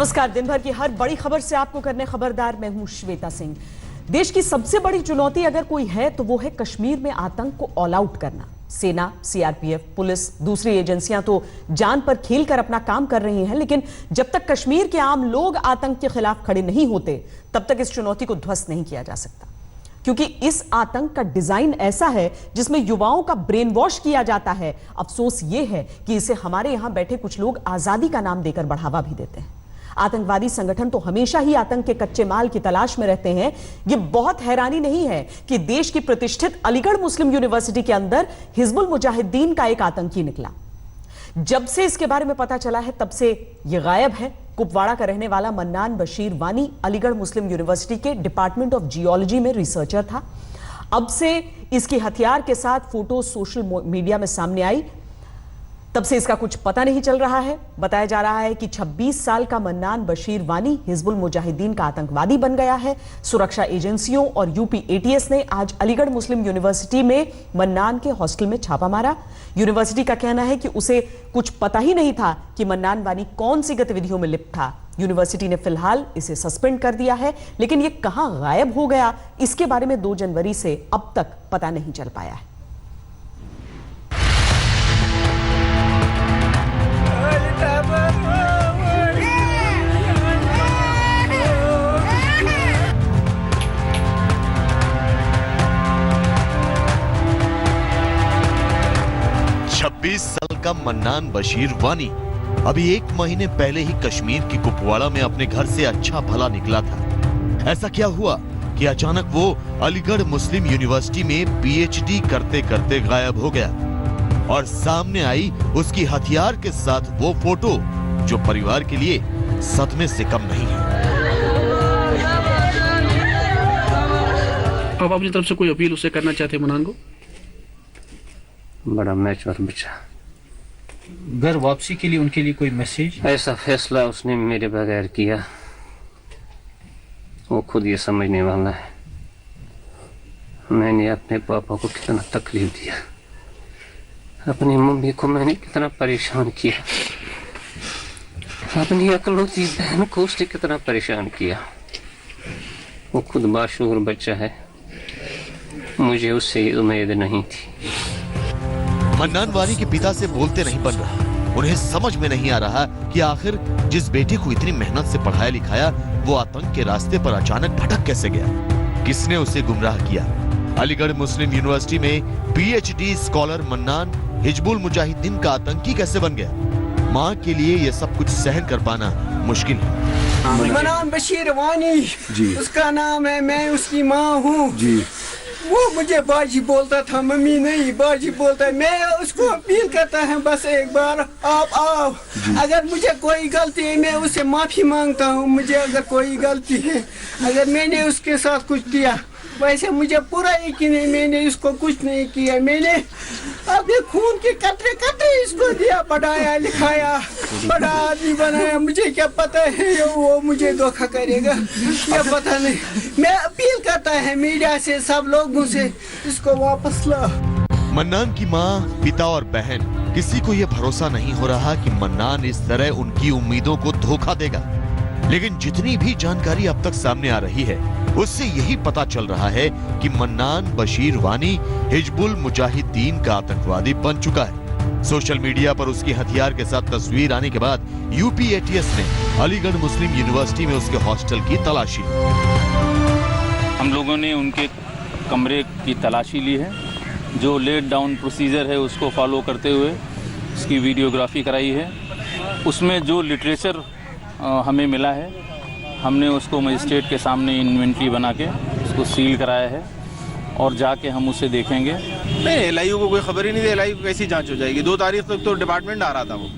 नमस्कार। दिन भर की हर बड़ी खबर से आपको करने खबरदार, मैं हूं श्वेता सिंह। देश की सबसे बड़ी चुनौती अगर कोई है तो वो है कश्मीर में आतंक को ऑल आउट करना। सेना, सीआरपीएफ, पुलिस, दूसरी एजेंसियां तो जान पर खेलकर अपना काम कर रही हैं, लेकिन जब तक कश्मीर के आम लोग आतंक के खिलाफ खड़े नहीं होते तब तक इस चुनौती को ध्वस्त नहीं किया जा सकता। क्योंकि इस आतंक का डिजाइन ऐसा है जिसमें युवाओं का ब्रेन वॉश किया जाता है। अफसोस यह है कि इसे हमारे यहां बैठे कुछ लोग आजादी का नाम देकर बढ़ावा भी देते हैं। आतंकवादी संगठन तो हमेशा ही आतंक के कच्चे माल की तलाश में रहते हैं। यह बहुत हैरानी नहीं है कि देश की प्रतिष्ठित अलीगढ़ मुस्लिम यूनिवर्सिटी के अंदर हिजबुल मुजाहिदीन का एक आतंकी निकला। जब से इसके बारे में पता चला है तब से यह गायब है। कुपवाड़ा का रहने वाला मन्नान बशीर वानी अलीगढ़ मुस्लिम यूनिवर्सिटी के डिपार्टमेंट ऑफ जियोलॉजी में रिसर्चर था। अब से इसकी हथियार के साथ फोटो सोशल मीडिया में सामने आई, तब से इसका कुछ पता नहीं चल रहा है। बताया जा रहा है कि 26 साल का मन्नान बशीर वानी हिजबुल मुजाहिदीन का आतंकवादी बन गया है। सुरक्षा एजेंसियों और यूपी एटीएस ने आज अलीगढ़ मुस्लिम यूनिवर्सिटी में मन्नान के हॉस्टल में छापा मारा। यूनिवर्सिटी का कहना है कि उसे कुछ पता ही नहीं था कि मन्नान वानी कौन सी गतिविधियों में लिप्त था। यूनिवर्सिटी ने फिलहाल इसे सस्पेंड कर दिया है, लेकिन यह कहां गायब हो गया इसके बारे में 2 जनवरी से अब तक पता नहीं चल पाया है। 26 साल का मन्नान बशीर वानी अभी 1 महीने पहले ही कश्मीर की कुपवाड़ा में अपने घर से अच्छा भला निकला था। ऐसा क्या हुआ कि अचानक वो अलीगढ़ मुस्लिम यूनिवर्सिटी में पीएचडी करते करते गायब हो गया और सामने आई उसकी हथियार के साथ वो फोटो जो परिवार के लिए सदमे से कम नहीं है। आप अपनी तरफ से कोई अपील उसे करना चाहते हैं मन्नान को? बड़ा मैच्योर बच्चा, घर वापसी के लिए उनके लिए कोई मैसेज? ऐसा फैसला उसने मेरे बगैर किया, वो खुद ये समझने वाला है मैंने अपने पापा को कितना तकलीफ दिया, अपनी मम्मी को मैंने कितना परेशान किया, अपनी अकलौती बहन को उसने कितना परेशान किया। वो खुद बाशूर बच्चा है, मुझे उससे उम्मीद नहीं थी। मन्नान वानी के पिता से बोलते नहीं बन रहा। उन्हें समझ में नहीं आ रहा कि आखिर जिस बेटे को इतनी मेहनत से पढ़ाया लिखाया वो आतंक के रास्ते पर अचानक भटक कैसे गया, किसने उसे गुमराह किया। अलीगढ़ मुस्लिम यूनिवर्सिटी में PhD scholar mannan Hizbul Mujahideen का आतंकी कैसे बन गया। माँ के लिए ये सब कुछ सहन कर पाना मुश्किल है। मन्नान बशीर वानी उसका नाम है, मैं उसकी माँ हूँ। वो मुझे बाजी बोलता था, मम्मी नहीं बाजी बोलता है। मैं उसको अपील करता है बस एक बार आप आओ। अगर मुझे कोई गलती है मैं उससे माफी मांगता हूँ। मुझे अगर कोई गलती है, अगर मैंने उसके साथ कुछ किया, वैसे मुझे पूरा यकीन है मैंने इसको कुछ नहीं किया। मैंने अपने खून के कतरे कतरे इसको दिया, पढ़ाया लिखाया, बड़ा आदमी बनाया। मुझे क्या पता है वो मुझे धोखा करेगा, क्या पता नहीं। मैं अपील करता है मीडिया से, सब लोगों से, इसको वापस ला। मन्नान की माँ, पिता और बहन किसी को ये भरोसा नहीं हो रहा कि मन्नान इस तरह उनकी उम्मीदों को धोखा देगा। लेकिन जितनी भी जानकारी अब तक सामने आ रही है उससे यही पता चल रहा है कि मन्नान बशीर वानी हिजबुल मुजाहिदीन का आतंकवादी बन चुका है। सोशल मीडिया पर उसकी हथियार के साथ तस्वीर आने के बाद यूपी एटीएस ने अलीगढ़ मुस्लिम यूनिवर्सिटी में उसके हॉस्टल की तलाशी ली। हम लोगों ने उनके कमरे की तलाशी ली है। जो लेट डाउन प्रोसीजर है उसको फॉलो करते हुए उसकी वीडियोग्राफी कराई है। उसमें जो लिटरेचर हमें मिला है, हमने उसको मजिस्ट्रेट के सामने इन्वेंट्री बना के उसको सील कराया है और जाके हम उसे देखेंगे। नहीं, एलआईयू को कोई खबर ही नहीं थी। एलआईयू को कैसी जांच हो जाएगी? 2 तारीख तक तो डिपार्टमेंट आ रहा था, वो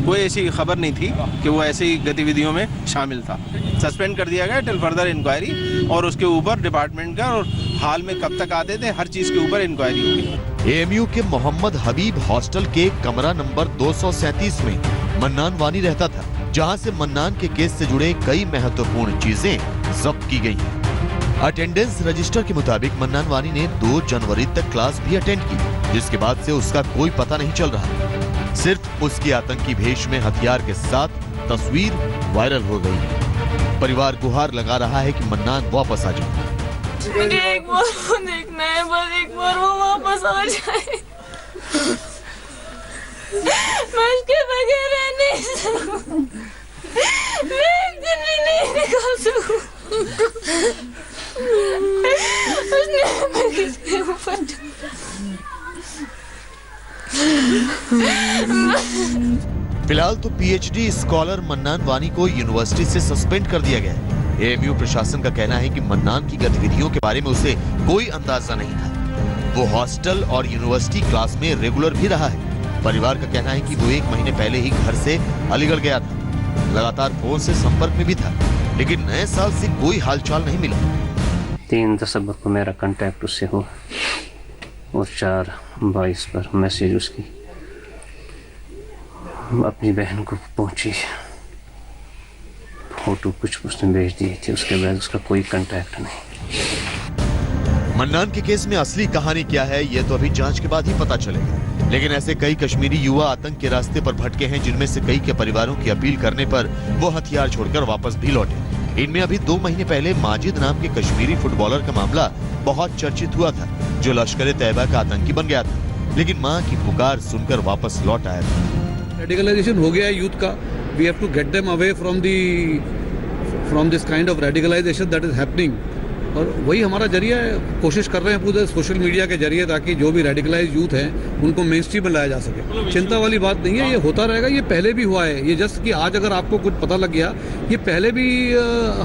कोई ऐसी खबर नहीं थी कि वो ऐसी गतिविधियों में शामिल था। सस्पेंड कर दिया गया टिल फर्दर इंक्वायरी, और उसके ऊपर डिपार्टमेंट का और हाल में कब तक आते थे हर चीज के ऊपर इंक्वायरी होगी। एएमयू के मोहम्मद हबीब हॉस्टल के कमरा नंबर 237 में मन्नान वानी रहता था, जहां से मन्नान के केस से जुड़े कई महत्वपूर्ण चीजें जब्त की गई हैं। अटेंडेंस रजिस्टर के मुताबिक मन्नान वानी ने 2 जनवरी तक क्लास भी अटेंड की, जिसके बाद से उसका कोई पता नहीं चल रहा। सिर्फ उसकी आतंकी भेष में हथियार के साथ तस्वीर वायरल हो गई। परिवार गुहार लगा रहा है कि मन्नान वापस आ जाए। मुझे एक बार वो देखना है, बस एक बार वो वापस आ जाए। मैं इसके बगैर रह नहीं सकूं, मैं एक दिन भी नहीं निकाल सकूं। उसने मैं किसके ऊपर फिलहाल तो पीएचडी स्कॉलर मन्नान वानी को यूनिवर्सिटी से सस्पेंड कर दिया गया है। एएमयू प्रशासन का कहना है कि मन्नान की गतिविधियों के बारे में उसे कोई अंदाजा नहीं था। वो हॉस्टल और यूनिवर्सिटी क्लास में रेगुलर भी रहा है। परिवार का कहना है कि वो 1 महीने पहले ही घर से अलीगढ़ गया था। लगातार फोन से संपर्क में भी था, लेकिन नए साल से कोई हालचाल नहीं मिला। 3 दिसंबर को मेरा कांटेक्ट उससे हुआ और 4/22 पर मैसेज उसकी अपनी बहन को पहुंची। फोटो कुछ उसने भेज दिए थे, उसके बाद उसका कोई कांटेक्ट नहीं। मन्नान के केस में असली कहानी क्या है, ये तो अभी जांच के बाद ही पता चलेगा। लेकिन ऐसे कई कश्मीरी युवा आतंक के रास्ते पर भटके हैं, जिनमें से कई के परिवारों की अपील करने पर वो हथियार छोड़कर वापस भी लौटे। इनमें अभी 2 महीने पहले माजिद नाम के कश्मीरी फुटबॉलर का मामला बहुत चर्चित हुआ था, जो लश्कर-ए-तैयबा का आतंकी बन गया था, लेकिन मां की पुकार सुनकर वापस लौट आया था। रेडिकलाइजेशन हो गया है यूथ का। We have to get them away from this kind of radicalisation that is happening. और वही हमारा जरिया है, कोशिश कर रहे हैं पूरे सोशल मीडिया के जरिए, ताकि जो भी रेडिकलाइज यूथ हैं उनको मेन स्ट्रीम में लाया जा सके। चिंता वाली बात नहीं है, ये होता रहेगा। ये पहले भी हुआ है। ये जस्ट कि आज अगर आपको कुछ पता लग गया, ये पहले भी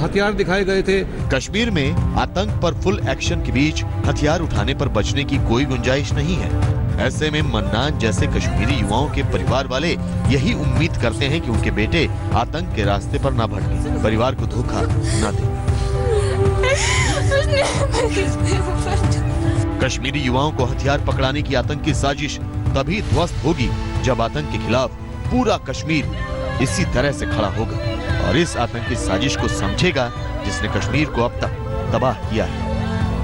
हथियार दिखाए गए थे। कश्मीर में आतंक पर फुल एक्शन के बीच हथियार उठाने पर बचने की कोई गुंजाइश नहीं है। ऐसे में मन्नान जैसे कश्मीरी युवाओं के परिवार वाले यही उम्मीद करते हैं कि उनके बेटे आतंक के रास्ते पर न भटके, परिवार को धोखा न दे। कश्मीरी युवाओं को हथियार पकड़ाने की आतंकी साजिश तभी ध्वस्त होगी जब आतंक के खिलाफ पूरा कश्मीर इसी तरह से खड़ा होगा और इस आतंकी साजिश को समझेगा जिसने कश्मीर को अब तक तबाह किया है।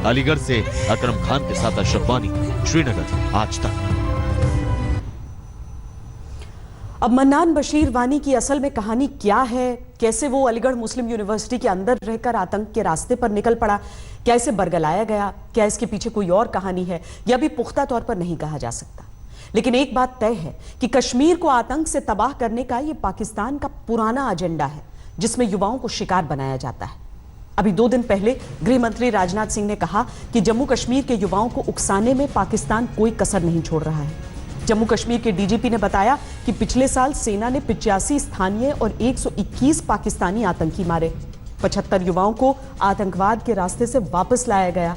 अलीगढ़ से अकरम खान के साथ अशरफ वानी, श्रीनगर, आज तक। अब मन्नान बशीर वानी की असल में कहानी क्या है? कैसे वो अलीगढ़ मुस्लिम यूनिवर्सिटी के अंदर रहकर आतंक के रास्ते पर निकल पड़ा? क्या इसे बरगलाया गया? क्या इसके पीछे कोई और कहानी है? यह भी पुख्ता तौर पर नहीं कहा जा सकता। लेकिन एक बात तय है कि कश्मीर को आतंक से तबाह करने का यह पाकिस्तान का पुराना एजेंडा है, जिसमें युवाओं को शिकार बनाया जाता है। अभी 2 दिन पहले गृह मंत्री राजनाथ सिंह ने कहा कि जम्मू कश्मीर के युवाओं को उकसाने में पाकिस्तान कोई कसर नहीं छोड़ रहा है। जम्मू कश्मीर के डीजीपी ने बताया कि पिछले साल सेना ने 85 स्थानीय और 121 पाकिस्तानी आतंकी मारे। 75 युवाओं को आतंकवाद के रास्ते से वापस लाया गया।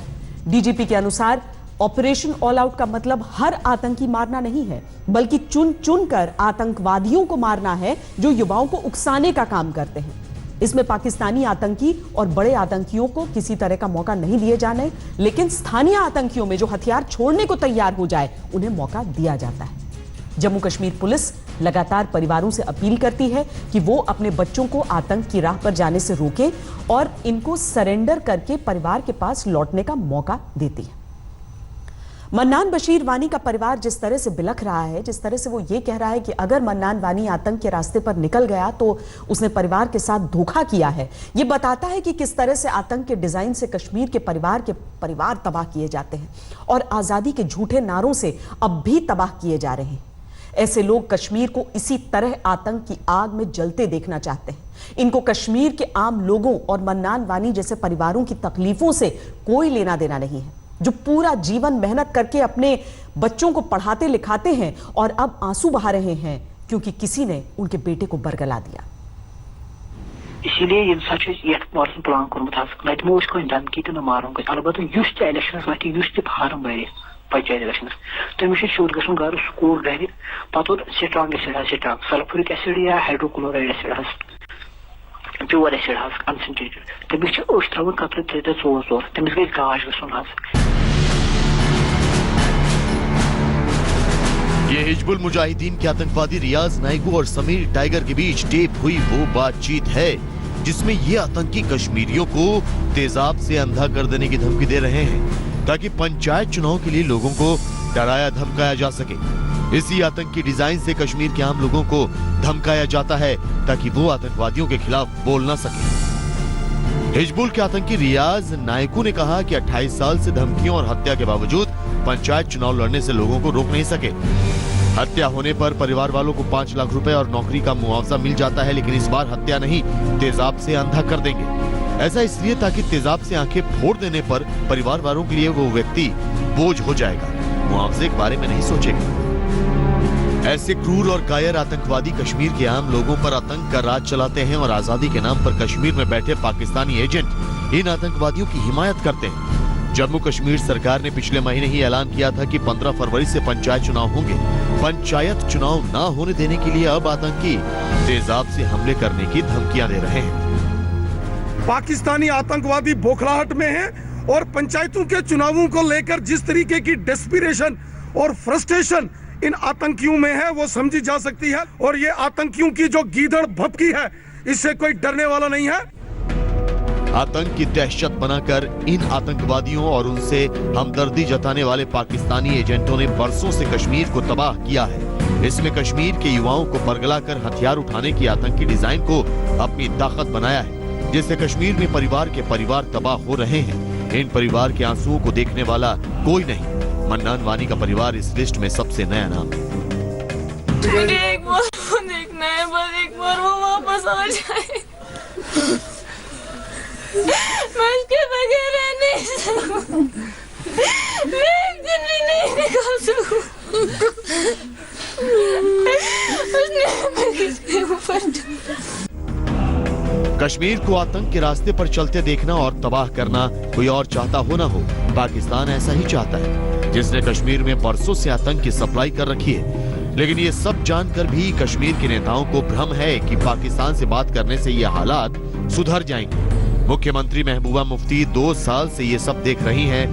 डीजीपी के अनुसार ऑपरेशन ऑल आउट का मतलब हर आतंकी मारना नहीं है, बल्कि चुन चुन कर आतंकवादियों को मारना है जो युवाओं को उकसाने का काम करते हैं। इसमें पाकिस्तानी आतंकी और बड़े आतंकियों को किसी तरह का मौका नहीं दिए जाने, लेकिन स्थानीय आतंकियों में जो हथियार छोड़ने को तैयार हो जाए उन्हें मौका दिया जाता है। जम्मू कश्मीर पुलिस लगातार परिवारों से अपील करती है कि वो अपने बच्चों को आतंक की राह पर जाने से रोकें और इनको सरेंडर करके परिवार के पास लौटने का मौका देती है। मन्नान बशीर वानी का परिवार जिस तरह से बिलख रहा है, जिस तरह से वो ये कह रहा है कि अगर मन्नान वानी आतंक के रास्ते पर निकल गया तो उसने परिवार के साथ धोखा किया है, ये बताता है कि किस तरह से आतंक के डिजाइन से कश्मीर के परिवार तबाह किए जाते हैं और आजादी के झूठे नारों से अब भी तबाह किए जा रहे हैं। ऐसे लोग कश्मीर को इसी तरह आतंक की आग में जलते देखना चाहते हैं। इनको कश्मीर के आम लोगों और मन्नान वानी जैसे परिवारों की तकलीफों से कोई लेना देना नहीं है, जो पूरा जीवन मेहनत करके अपने बच्चों को पढ़ाते लिखाते हैं और अब आंसू बहा रहे हैं क्योंकि किसी ने उनके बेटे को बरगला दिया। इसीलिए प्लान धमकी तो मारूंगा अलबत्त इलेक्शन फार्म भर पंचायत इलेक्शन तमिस शुर ग घर स्कूल गर पे स्ट्रांग एसिड सल्फ्यूरिक एसिड या hydrochloride acid pure acid concentrated तमिस त्रा कतरे 3-4 तमिस गई गाश गन। ये हिजबुल मुजाहिदीन के आतंकवादी रियाज नाइगू और समीर टाइगर के बीच टेप हुई वो बातचीत है जिसमें ये आतंकी कश्मीरियों को तेजाब से अंधा कर देने की धमकी दे रहे हैं ताकि पंचायत चुनाव के लिए लोगों को डराया धमकाया जा सके। इसी आतंकी डिजाइन से कश्मीर के आम लोगों को धमकाया जाता है ताकि वो आतंकवादियों के खिलाफ बोल न सके। हिजबुल के आतंकी रियाज नायकू ने कहा कि 28 साल से धमकियों और हत्या के बावजूद पंचायत चुनाव लड़ने से लोगों को रोक नहीं सके। हत्या होने पर परिवार वालों को 5 लाख रुपए और नौकरी का मुआवजा मिल जाता है, लेकिन इस बार हत्या नहीं, तेजाब से अंधा कर देंगे। ऐसा इसलिए ताकि तेजाब से आंखें फोड़ देने पर परिवार वालों के लिए वो व्यक्ति बोझ हो जाएगा, मुआवजे के बारे में नहीं सोचेगा। ऐसे क्रूर और कायर आतंकवादी कश्मीर के आम लोगों पर आतंक का राज चलाते हैं और आजादी के नाम पर कश्मीर में बैठे पाकिस्तानी एजेंट इन आतंकवादियों की हिमायत करते हैं। जम्मू कश्मीर सरकार ने पिछले महीने ही ऐलान किया था कि 15 फरवरी से पंचायत चुनाव होंगे। पंचायत चुनाव न होने देने के लिए अब आतंकी तेजाब से हमले करने की धमकियां दे रहे हैं। पाकिस्तानी आतंकवादी बौखलाहट में हैं और पंचायतों के चुनावों को लेकर जिस तरीके की डेस्पिरेशन और फ्रस्ट्रेशन इन आतंकियों में है वो समझी जा सकती है। और ये आतंकियों की जो गीदड़ भपकी है, इससे कोई डरने वाला नहीं है। आतंक की दहशत बनाकर इन आतंकवादियों और उनसे हमदर्दी जताने वाले पाकिस्तानी एजेंटों ने बरसों से कश्मीर को तबाह किया है। इसमें कश्मीर के युवाओं को बरगलाकर हथियार उठाने की आतंकी डिजाइन को अपनी ताकत बनाया है, जिससे कश्मीर में परिवार के परिवार तबाह हो रहे हैं। इन परिवार के आंसुओं को देखने वाला कोई नहीं। मन्नान वानी का परिवार इस लिस्ट में सबसे नया नाम है। मुझे एक बार वो देखना है, बस एक बार वो वापस आ जाए। मैं इसके बगैर रह नहीं सकूं। मैं एक दिन भी नहीं निकाल सकूं। उसने मेरे ऊपर कश्मीर को आतंक के रास्ते पर चलते देखना और तबाह करना कोई और चाहता हो ना हो, पाकिस्तान ऐसा ही चाहता है, जिसने कश्मीर में बरसों से आतंक की सप्लाई कर रखी है। लेकिन ये सब जानकर भी कश्मीर के नेताओं को भ्रम है कि पाकिस्तान से बात करने से ये हालात सुधर जाएंगे। मुख्यमंत्री महबूबा मुफ्ती 2 साल से ये सब देख रही हैं,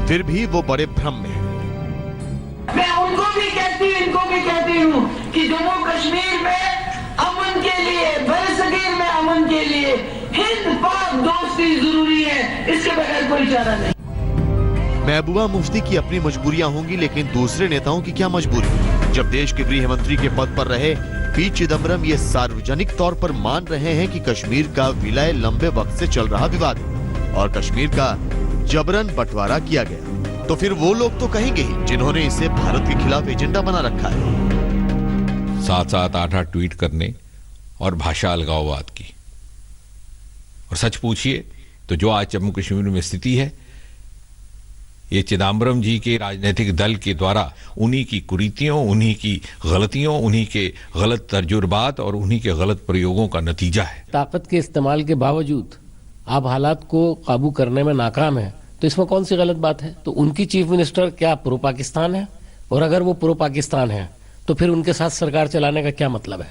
फिर भी वो बड़े भ्रम में हैं। मैं उनको भी कहती हूँ, इनको भी कहती हूँ कि जम्मू कश्मीर में अमन के लिए, बरसगीर में अमन के लिए हिंद पाक दोस्ती जरूरी है, इसके बगैर कोई चारा नहीं। महबूबा मुफ्ती की अपनी मजबूरियां होंगी, लेकिन दूसरे नेताओं की क्या मजबूरी? जब देश के गृह मंत्री के पद पर रहे पी चिदम्बरम ये सार्वजनिक तौर पर मान रहे हैं कि कश्मीर का विलय लंबे वक्त से चल रहा विवाद है और कश्मीर का जबरन बंटवारा किया गया, तो फिर वो लोग तो कहेंगे ही जिन्होंने इसे भारत के खिलाफ एजेंडा बना रखा है। 7-7, 8-8 ट्वीट करने और भाषा अलगाववाद की। और सच पूछिए तो जो आज जम्मू कश्मीर में स्थिति है, ये चिदम्बरम जी के राजनीतिक दल के द्वारा उन्हीं की कुरीतियों, उन्हीं की गलतियों, उन्हीं के गलत तजुर्बात और उन्हीं के गलत प्रयोगों का नतीजा है। ताकत के इस्तेमाल के बावजूद आप हालात को काबू करने में नाकाम है, तो इसमें कौन सी गलत बात है? तो उनकी चीफ मिनिस्टर क्या प्रो पाकिस्तान है? और अगर वो प्रो पाकिस्तान है तो फिर उनके साथ सरकार चलाने का क्या मतलब है?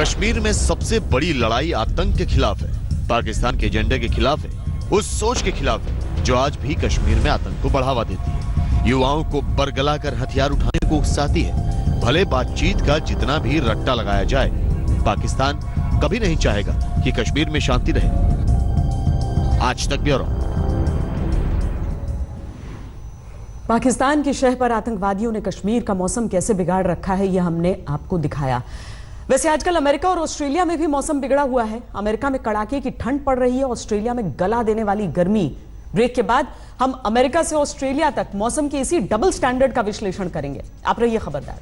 कश्मीर में सबसे बड़ी लड़ाई आतंक के खिलाफ है, पाकिस्तान के एजेंडे के खिलाफ है, उस सोच के खिलाफ है जो आज भी कश्मीर में आतंक को बढ़ावा देती है, युवाओं को बरगलाकर हथियार उठाने को उकसाती है। भले बातचीत का जितना भी रट्टा लगाया जाए, पाकिस्तान कभी नहीं चाहेगा कि कश्मीर में शांति रहे। आज तक ब्यूरो। पाकिस्तान की शह पर आतंकवादियों ने कश्मीर का मौसम कैसे बिगाड़ रखा है, यह हमने आपको दिखाया। वैसे आजकल अमेरिका और ऑस्ट्रेलिया में भी मौसम बिगड़ा हुआ है। अमेरिका में कड़ाके की ठंड पड़ रही है, ऑस्ट्रेलिया में गला देने वाली गर्मी। ब्रेक के बाद हम अमेरिका से ऑस्ट्रेलिया तक मौसम के इसी डबल स्टैंडर्ड का विश्लेषण करेंगे। आप रहिए खबरदार।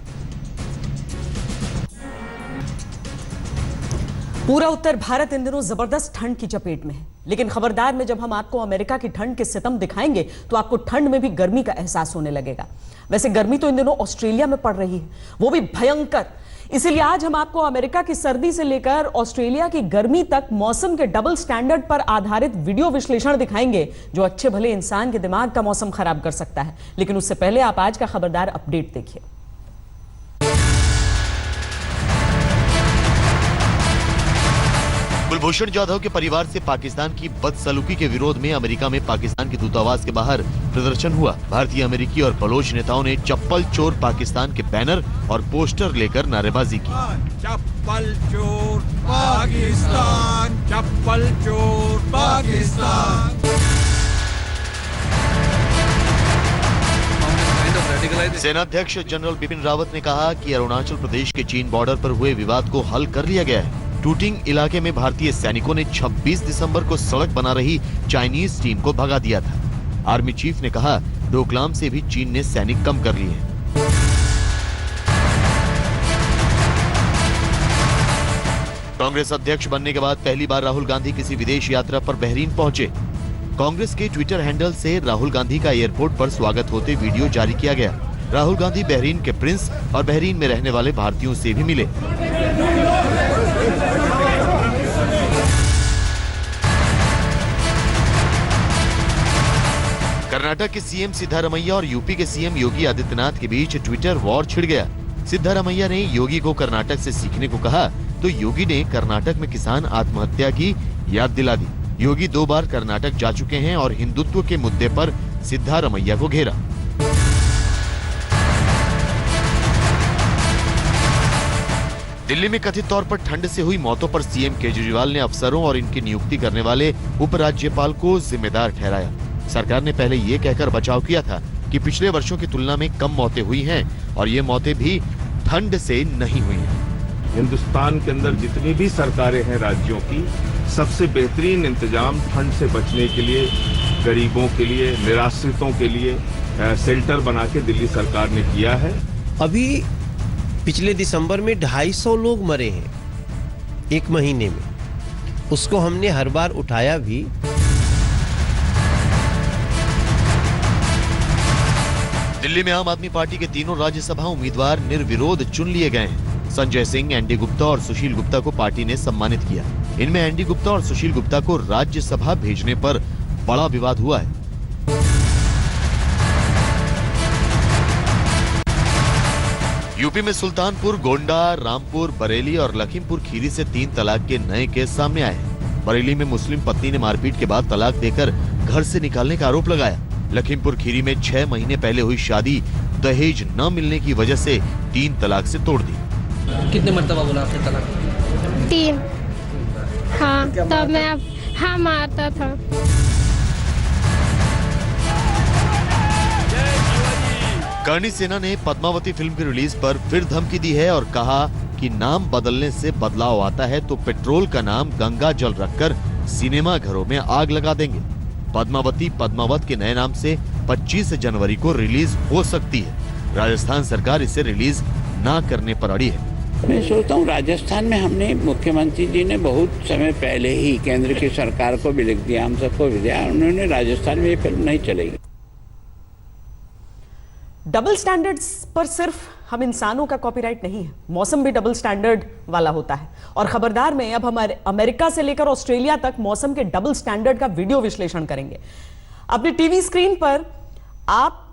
पूरा उत्तर भारत इन दिनों जबरदस्त ठंड की चपेट में है, लेकिन खबरदार में जब हम आपको अमेरिका की ठंड के सितम दिखाएंगे तो आपको ठंड में भी गर्मी का एहसास होने लगेगा। वैसे गर्मी तो इन दिनों ऑस्ट्रेलिया में पड़ रही है, वो भी भयंकर। इसीलिए आज हम आपको अमेरिका की सर्दी से लेकर ऑस्ट्रेलिया की गर्मी तक मौसम के डबल स्टैंडर्ड पर आधारित वीडियो विश्लेषण दिखाएंगे, जो अच्छे भले इंसान के दिमाग का मौसम खराब कर सकता है। लेकिन उससे पहले आप आज का खबरदार अपडेट देखिए। कुलभूषण जाधव के परिवार से पाकिस्तान की बदसलूकी के विरोध में अमेरिका में पाकिस्तान के दूतावास के बाहर प्रदर्शन हुआ। भारतीय, अमेरिकी और बलोच नेताओं ने चप्पल चोर पाकिस्तान के बैनर और पोस्टर लेकर नारेबाजी की। चप्पल चोर पाकिस्तान, चप्पल चोर पाकिस्तान। सेनाध्यक्ष जनरल बिपिन रावत ने कहा कि अरुणाचल प्रदेश के चीन बॉर्डर पर हुए विवाद को हल कर लिया गया है। टूटिंग इलाके में भारतीय सैनिकों ने 26 दिसंबर को सड़क बना रही चाइनीज टीम को भगा दिया था। आर्मी चीफ ने कहा, डोकलाम से भी चीन ने सैनिक कम कर लिए हैं। कांग्रेस अध्यक्ष बनने के बाद पहली बार राहुल गांधी किसी विदेश यात्रा पर बहरीन पहुंचे। कांग्रेस के ट्विटर हैंडल से राहुल गांधी का एयरपोर्ट पर स्वागत होते वीडियो जारी किया गया। राहुल गांधी बहरीन के प्रिंस और बहरीन में रहने वाले भारतीयों से भी मिले। कर्नाटक के सीएम सिद्धारमैया और यूपी के सीएम योगी आदित्यनाथ के बीच ट्विटर वॉर छिड़ गया। सिद्धारमैया ने योगी को कर्नाटक से सीखने को कहा तो योगी ने कर्नाटक में किसान आत्महत्या की याद दिला दी। योगी 2 बार कर्नाटक जा चुके हैं और हिंदुत्व के मुद्दे पर सिद्धारमैया को घेरा। दिल्ली में कथित तौर पर ठंड से हुई मौतों पर सीएम केजरीवाल ने अफसरों और इनकी नियुक्ति करने वाले उपराज्यपाल को जिम्मेदार ठहराया। सरकार ने पहले ये कहकर बचाव किया था कि पिछले वर्षों की तुलना में कम मौतें हुई हैं और ये मौतें भी ठंड से नहीं हुई हैं। हिंदुस्तान के अंदर जितनी भी सरकारें हैं राज्यों की, सबसे बेहतरीन इंतजाम ठंड से बचने के लिए, गरीबों के लिए, निराश्रितों के लिए शेल्टर बना के दिल्ली सरकार ने किया है। अभी पिछले दिसंबर में 250 लोग मरे हैं 1 महीने में, उसको हमने हर बार उठाया भी। दिल्ली में आम आदमी पार्टी के तीनों राज्यसभा उम्मीदवार निर्विरोध चुन लिए गए हैं। संजय सिंह, एनडी गुप्ता और सुशील गुप्ता को पार्टी ने सम्मानित किया। इनमें एनडी गुप्ता और सुशील गुप्ता को राज्यसभा भेजने पर बड़ा विवाद हुआ है। यूपी में सुल्तानपुर, गोंडा, रामपुर, बरेली और लखीमपुर खीरी से 3 तलाक के नए केस सामने आए हैं। बरेली में मुस्लिम पत्नी ने मारपीट के बाद तलाक देकर घर से निकालने का आरोप लगाया। लखीमपुर खीरी में 6 महीने पहले हुई शादी दहेज न मिलने की वजह से 3 तलाक से तोड़ दी। कितने मर्तबा बोला आपने तलाक? 3। हाँ, तब मैं हाँ मारता था। करणी सेना ने पद्मावती फिल्म की रिलीज पर फिर धमकी दी है और कहा कि नाम बदलने से बदलाव आता है तो पेट्रोल का नाम गंगा जल रखकर सिनेमा घरों में आग लगा देंगे। पद्मावती पद्मावत के नए नाम से 25 जनवरी को रिलीज हो सकती है। राजस्थान सरकार इसे रिलीज ना करने पर अड़ी है। मैं सोचता हूँ राजस्थान में हमने मुख्यमंत्री जी ने बहुत समय पहले ही केंद्र की सरकार को भी लिख दिया, हम सबको भी दिया, उन्होंने राजस्थान में ये फिल्म नहीं चलेगी। डबल स्टैंडर्ड्स पर सिर्फ हम इंसानों का कॉपीराइट नहीं है, मौसम भी डबल स्टैंडर्ड वाला होता है। और खबरदार में अब हम अमेरिका से लेकर ऑस्ट्रेलिया तक मौसम के डबल स्टैंडर्ड का वीडियो विश्लेषण करेंगे। अपनी टीवी स्क्रीन पर आप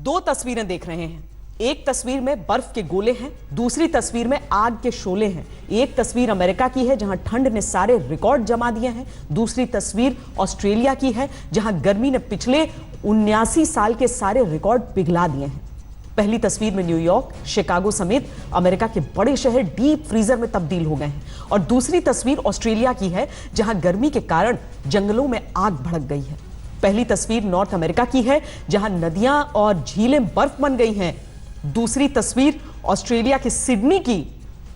2 तस्वीरें देख रहे हैं। एक तस्वीर में बर्फ के गोले हैं, दूसरी तस्वीर में आग के शोले हैं। एक तस्वीर अमेरिका की है जहां ठंड ने सारे रिकॉर्ड जमा दिए हैं, दूसरी तस्वीर ऑस्ट्रेलिया की है जहां गर्मी ने पिछले 79 साल के सारे रिकॉर्ड पिघला दिए हैं। पहली तस्वीर में न्यूयॉर्क, शिकागो समेत अमेरिका के बड़े शहर डीप फ्रीजर में तब्दील हो गए हैं और दूसरी तस्वीर ऑस्ट्रेलिया की है जहां गर्मी के कारण जंगलों में आग भड़क गई है। पहली तस्वीर नॉर्थ अमेरिका की है जहां नदियां और झीलें बर्फ बन गई हैं। दूसरी तस्वीर ऑस्ट्रेलिया के सिडनी की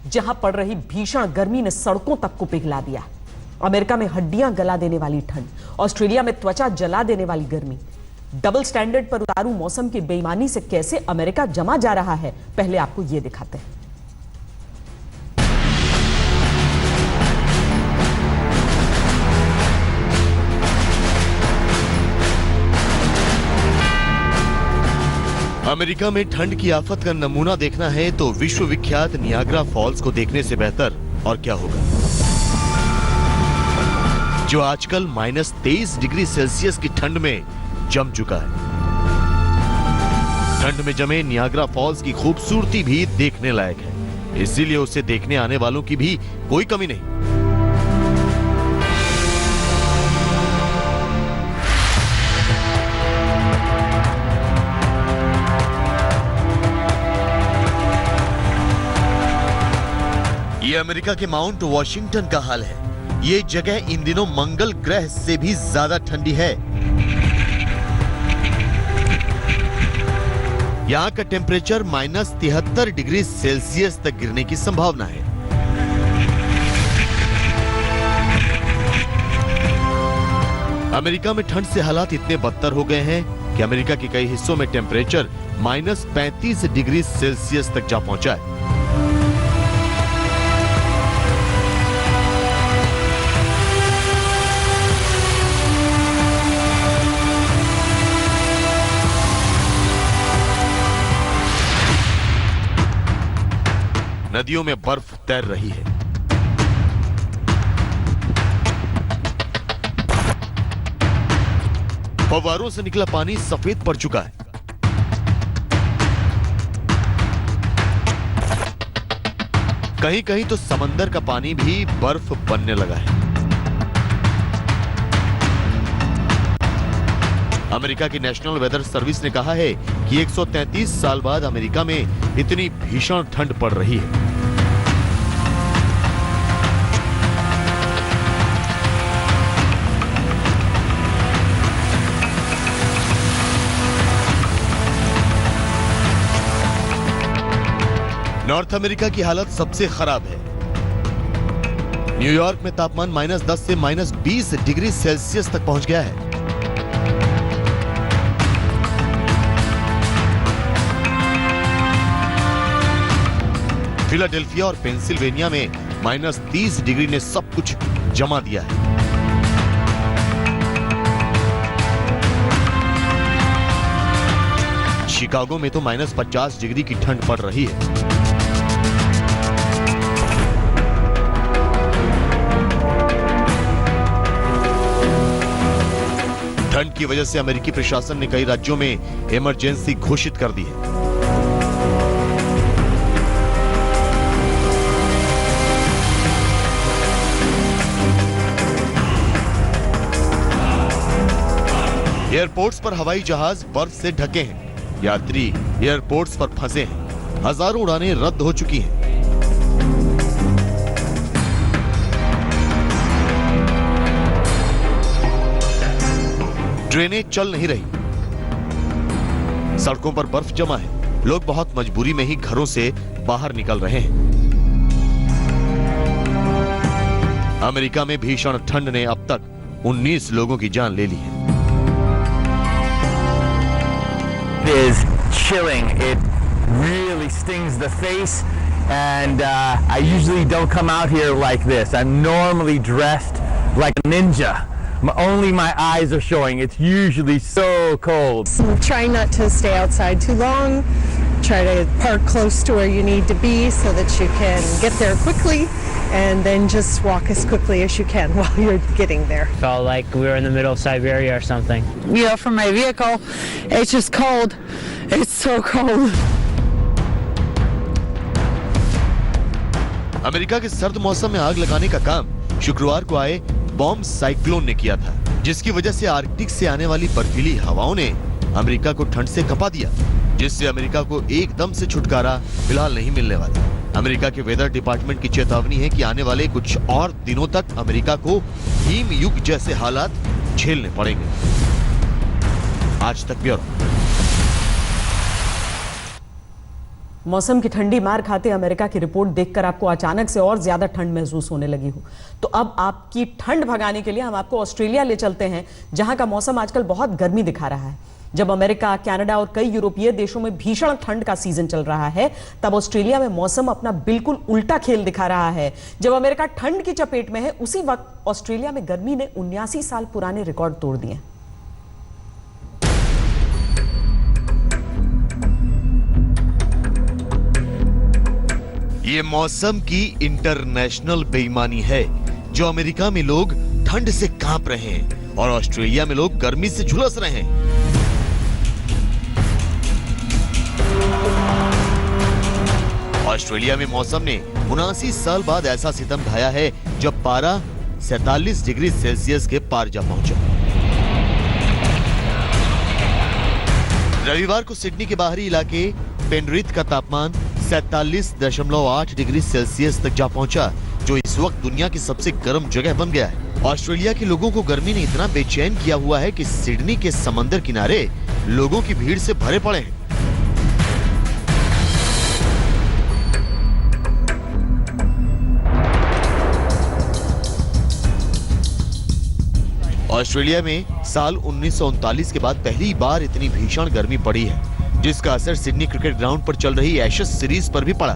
जहां पड़ रही भीषण गर्मी ने सड़कों तक को पिघला दिया। अमेरिका में हड्डियां गला देने वाली ठंड, ऑस्ट्रेलिया में त्वचा जला देने वाली गर्मी। डबल स्टैंडर्ड पर उतारू मौसम की बेईमानी से कैसे अमेरिका जमा जा रहा है, पहले आपको यह दिखाते हैं। अमेरिका में ठंड की आफत का नमूना देखना है तो विश्व विख्यात नियाग्रा फॉल्स को देखने से बेहतर और क्या होगा, जो आजकल -23 डिग्री सेल्सियस की ठंड में जम चुका है। ठंड में जमे नियाग्रा फॉल्स की खूबसूरती भी देखने लायक है, इसीलिए उसे देखने आने वालों की भी कोई कमी नहीं। ये अमेरिका के माउंट वॉशिंगटन का हाल है। ये जगह इन दिनों मंगल ग्रह से भी ज्यादा ठंडी है। यहाँ का टेम्परेचर -73 डिग्री सेल्सियस तक गिरने की संभावना है। अमेरिका में ठंड से हालात इतने बदतर हो गए हैं कि अमेरिका के कई हिस्सों में टेम्परेचर -35 डिग्री सेल्सियस तक जा पहुंचा है। नदियों में बर्फ तैर रही है। फव्वारों से निकला पानी सफेद पड़ चुका है। कहीं कहीं तो समंदर का पानी भी बर्फ बनने लगा है। अमेरिका की नेशनल वेदर सर्विस ने कहा है कि 133 साल बाद अमेरिका में इतनी भीषण ठंड पड़ रही है। नॉर्थ अमेरिका की हालत सबसे खराब है। न्यूयॉर्क में तापमान -10 से -20 डिग्री सेल्सियस तक पहुंच गया है। फिलाडेल्फिया और पेंसिल्वेनिया में -30 डिग्री ने सब कुछ जमा दिया है। शिकागो में तो -50 डिग्री की ठंड पड़ रही है। ठंड की वजह से अमेरिकी प्रशासन ने कई राज्यों में इमरजेंसी घोषित कर दी है। एयरपोर्ट्स पर हवाई जहाज बर्फ से ढके हैं। यात्री एयरपोर्ट्स पर फंसे हैं। हजारों उड़ानें रद्द हो चुकी हैं। ट्रेनें चल नहीं रही। सड़कों पर बर्फ जमा है। लोग बहुत मजबूरी में ही घरों से बाहर निकल रहे हैं। अमेरिका में भीषण ठंड ने अब तक 19 लोगों की जान ले ली है। It is chilling. It really stings the face, and I usually don't come out here like this. I'm normally dressed like a ninja. Only my eyes are showing. It's usually so cold. So try not to stay outside too long. Try to park close to where you need to be so that you can get there quickly, and then just walk as quickly as you can while you're getting there. Felt like we were in the middle of Siberia or something. You know, from my vehicle, it's just cold. It's so cold. America के सर्द मौसम में आग लगाने का काम शुक्रवार को आए बॉम्ब साइक्लोन ने किया था, जिसकी वजह से आर्कटिक से आने वाली बर्फीली हवाओं ने अमेरिका को ठंड से कपा दिया, जिससे अमेरिका को एकदम से छुटकारा फिलहाल नहीं मिलने वाला। अमेरिका के वेदर डिपार्टमेंट की चेतावनी है कि आने वाले कुछ और दिनों तक अमेरिका को हिम युग जैसे हालात झेलने पड़ेंगे। आज तक ब्यूरो। मौसम की ठंडी मार खाते अमेरिका की रिपोर्ट देखकर आपको अचानक से और ज्यादा ठंड महसूस होने लगी हो, तो अब आपकी ठंड भगाने के लिए हम आपको ऑस्ट्रेलिया ले चलते हैं, जहां का मौसम आजकल बहुत गर्मी दिखा रहा है। जब अमेरिका, कनाडा और कई यूरोपीय देशों में भीषण ठंड का सीजन चल रहा है, तब ऑस्ट्रेलिया में मौसम अपना बिल्कुल उल्टा खेल दिखा रहा है। जब अमेरिका ठंड की चपेट में है, उसी वक्त ऑस्ट्रेलिया में गर्मी ने 79 साल पुराने रिकॉर्ड तोड़ दिए। ये मौसम की इंटरनेशनल बेईमानी है, जो अमेरिका में लोग ठंड से कांप रहे हैं और ऑस्ट्रेलिया में लोग गर्मी से झुलस रहे हैं। ऑस्ट्रेलिया में मौसम ने 79 साल बाद ऐसा सितम ढाया है जब पारा 47 डिग्री सेल्सियस के पार जा पहुंचा। रविवार को सिडनी के बाहरी इलाके पेनरिथ का तापमान 47.8 डिग्री सेल्सियस तक जा पहुंचा, जो इस वक्त दुनिया की सबसे गर्म जगह बन गया है। ऑस्ट्रेलिया के लोगों को गर्मी ने इतना बेचैन किया हुआ है कि सिडनी के समंदर किनारे लोगों की भीड़ से भरे पड़े हैं। ऑस्ट्रेलिया में साल 1939 के बाद पहली बार इतनी भीषण गर्मी पड़ी है, जिसका असर सिडनी क्रिकेट ग्राउंड पर चल रही एशेज सीरीज पर भी पड़ा।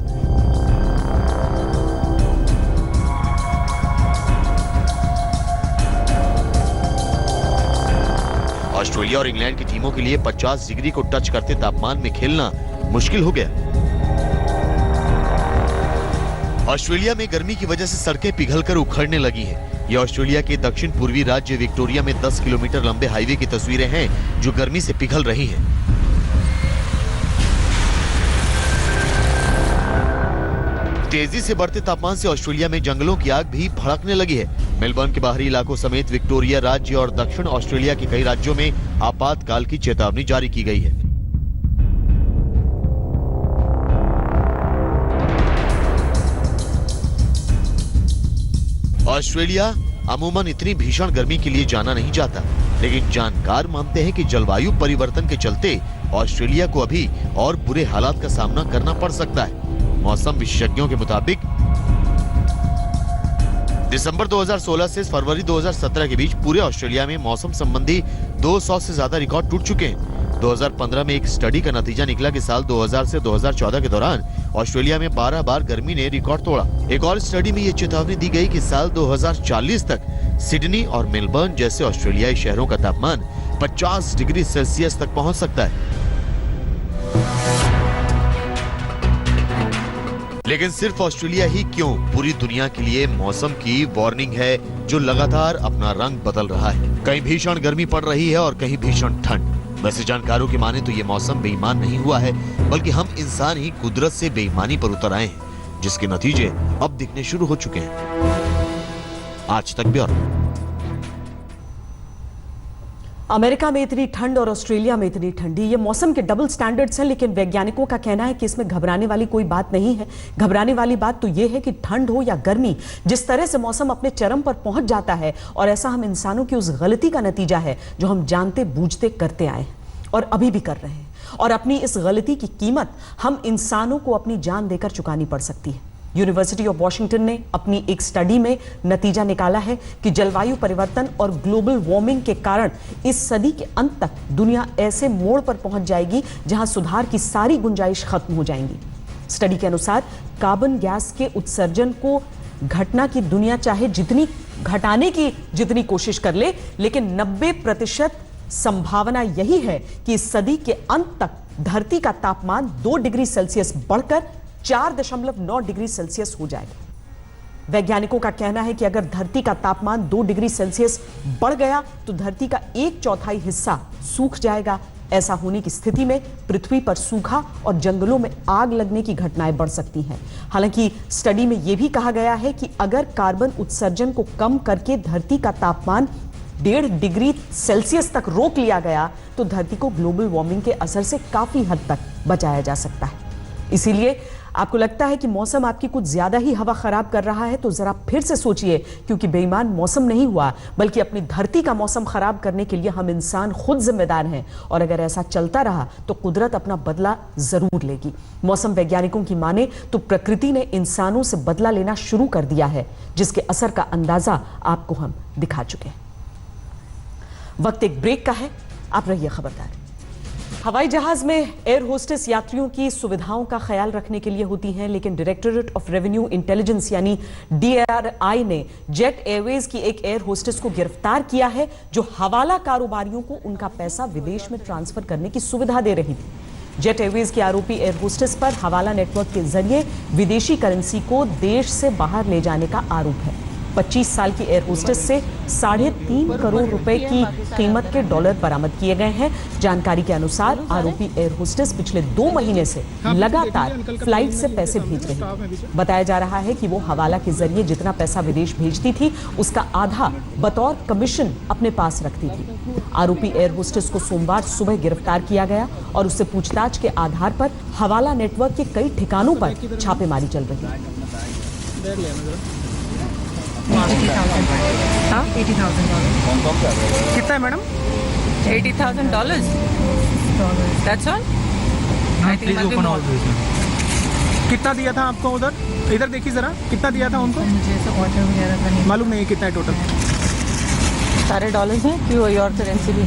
ऑस्ट्रेलिया और इंग्लैंड की टीमों के लिए 50 डिग्री को टच करते तापमान में खेलना मुश्किल हो गया। ऑस्ट्रेलिया में गर्मी की वजह से सड़कें पिघलकर उखड़ने लगी हैं। ये ऑस्ट्रेलिया के दक्षिण पूर्वी राज्य विक्टोरिया में 10 किलोमीटर लंबे हाईवे की तस्वीरें हैं जो गर्मी से पिघल रही हैं। तेजी से बढ़ते तापमान से ऑस्ट्रेलिया में जंगलों की आग भी भड़कने लगी है। मेलबर्न के बाहरी इलाकों समेत विक्टोरिया राज्य और दक्षिण ऑस्ट्रेलिया के कई राज्यों में आपातकाल की चेतावनी जारी की गई है। ऑस्ट्रेलिया अमूमन इतनी भीषण गर्मी के लिए जाना नहीं जाता, लेकिन जानकार मानते हैं कि जलवायु परिवर्तन के चलते ऑस्ट्रेलिया को अभी और बुरे हालात का सामना करना पड़ सकता है। मौसम विशेषज्ञों के मुताबिक दिसंबर 2016 से फरवरी 2017 के बीच पूरे ऑस्ट्रेलिया में मौसम संबंधी 200 से ज्यादा रिकॉर्ड टूट चुके हैं। 2015 में एक स्टडी का नतीजा निकला कि साल 2000 से 2014 के दौरान ऑस्ट्रेलिया में 12 बार गर्मी ने रिकॉर्ड तोड़ा। एक और स्टडी में यह चेतावनी दी गई कि साल 2040 तक सिडनी और मेलबर्न जैसे ऑस्ट्रेलियाई शहरों का तापमान 50 डिग्री सेल्सियस तक पहुंच सकता है। लेकिन सिर्फ ऑस्ट्रेलिया ही क्यों, पूरी दुनिया के लिए मौसम की वार्निंग है जो लगातार अपना रंग बदल रहा है। कहीं भीषण गर्मी पड़ रही है और कहीं भीषण ठंड। वैसे जानकारों की माने तो ये मौसम बेईमान नहीं हुआ है, बल्कि हम इंसान ही कुदरत से बेईमानी पर उतर आए हैं, जिसके नतीजे अब दिखने शुरू हो चुके हैं। आज तक ब्यूरो। अमेरिका में इतनी ठंड और ऑस्ट्रेलिया में इतनी ठंडी, ये मौसम के डबल स्टैंडर्ड्स हैं, लेकिन वैज्ञानिकों का कहना है कि इसमें घबराने वाली कोई बात नहीं है। घबराने वाली बात तो ये है कि ठंड हो या गर्मी, जिस तरह से मौसम अपने चरम पर पहुंच जाता है, और ऐसा हम इंसानों की उस गलती का नतीजा है जो हम जानते बूझते करते आए और अभी भी कर रहे हैं। और अपनी इस गलती की कीमत हम इंसानों को अपनी जान देकर चुकानी पड़ सकती है। यूनिवर्सिटी ऑफ वॉशिंगटन ने अपनी एक स्टडी में नतीजा निकाला है कि जलवायु परिवर्तन और ग्लोबल वार्मिंग के कारण इस सदी के अंत तक दुनिया ऐसे मोड़ पर पहुंच जाएगी जहां सुधार की सारी गुंजाइश खत्म हो जाएंगी। स्टडी के अनुसार कार्बन गैस के उत्सर्जन को घटना की दुनिया चाहे जितनी घटाने की जितनी कोशिश कर ले, लेकिन 90% संभावना यही है कि इस सदी के अंत तक धरती का तापमान 2 डिग्री सेल्सियस बढ़कर 4.9 डिग्री सेल्सियस हो जाएगा। वैज्ञानिकों का कहना है कि अगर धरती का तापमान 2 डिग्री सेल्सियस बढ़ गया तो धरती का 1/4 हिस्सा सूख जाएगा। ऐसा होने की स्थिति में पृथ्वी पर सूखा और जंगलों में आग लगने की घटनाएं बढ़ सकती हैं। हालांकि स्टडी में यह भी कहा गया है कि अगर कार्बन उत्सर्जन को कम करके धरती का तापमान 1.5 डिग्री सेल्सियस तक रोक लिया गया तो धरती को ग्लोबल वार्मिंग के असर से काफी हद तक बचाया जा सकता है। इसीलिए आपको लगता है कि मौसम आपकी कुछ ज्यादा ही हवा खराब कर रहा है तो जरा फिर से सोचिए, क्योंकि बेईमान मौसम नहीं हुआ, बल्कि अपनी धरती का मौसम खराब करने के लिए हम इंसान खुद जिम्मेदार हैं। और अगर ऐसा चलता रहा तो कुदरत अपना बदला जरूर लेगी। मौसम वैज्ञानिकों की माने तो प्रकृति ने इंसानों से बदला लेना शुरू कर दिया है, जिसके असर का अंदाजा आपको हम दिखा चुके हैं। वक्त एक ब्रेक का है, आप रहिए खबरदार। हवाई जहाज में एयर होस्टेस यात्रियों की सुविधाओं का ख्याल रखने के लिए होती हैं, लेकिन डायरेक्टरेट ऑफ रेवेन्यू इंटेलिजेंस यानी DRI ने जेट एयरवेज की एक एयर होस्टेस को गिरफ्तार किया है जो हवाला कारोबारियों को उनका पैसा विदेश में ट्रांसफर करने की सुविधा दे रही थी। जेट एयरवेज की आरोपी एयर होस्टेस पर हवाला नेटवर्क के जरिए विदेशी करेंसी को देश से बाहर ले जाने का आरोप है। 25 साल की एयर होस्टेस से 3.5 करोड़ रुपए की कीमत के डॉलर बरामद किए गए हैं। जानकारी के अनुसार आरोपी एयर होस्टेस पिछले 2 महीने से लगातार फ्लाइट से पैसे भेज रही है। बताया जा रहा है कि वो हवाला के जरिए जितना पैसा विदेश भेजती थी उसका आधा बतौर कमीशन अपने पास रखती थी। आरोपी एयर होस्टेस को सोमवार सुबह गिरफ्तार किया गया और उससे पूछताछ के आधार पर हवाला नेटवर्क के कई ठिकानों पर छापेमारी चल रही है। 80,000 कितना है madam? $80,000 That's all? Please open all कितना दिया था आपको उधर? इधर देखिए जरा, कितना दिया था उनको? मुझे ऑर्डर वगैरह का नहीं मालूम नहीं कितना है टोटल। सारे डॉलर्स हैं कि कोई और करेंसी भी?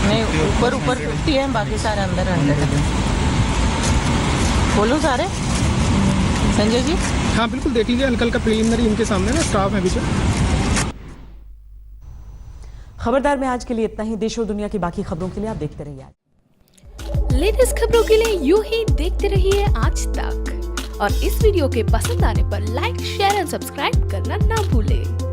नहीं, ऊपर 50 है, बाकी सारे अंदर 100 है। बोलो सारे संजय जी। हाँ बिल्कुल, देख लीजिए, हल्का हल्का प्रिलिमिनरी इनके सामने ना स्टाफ है पीछे। खबरदार में आज के लिए इतना ही। देश और दुनिया की बाकी खबरों के लिए आप देखते रहिए। लेटेस्ट खबरों के लिए यूं ही देखते रहिए आज तक, और इस वीडियो के पसंद आने पर लाइक, शेयर एंड सब्सक्राइब करना ना भूलें।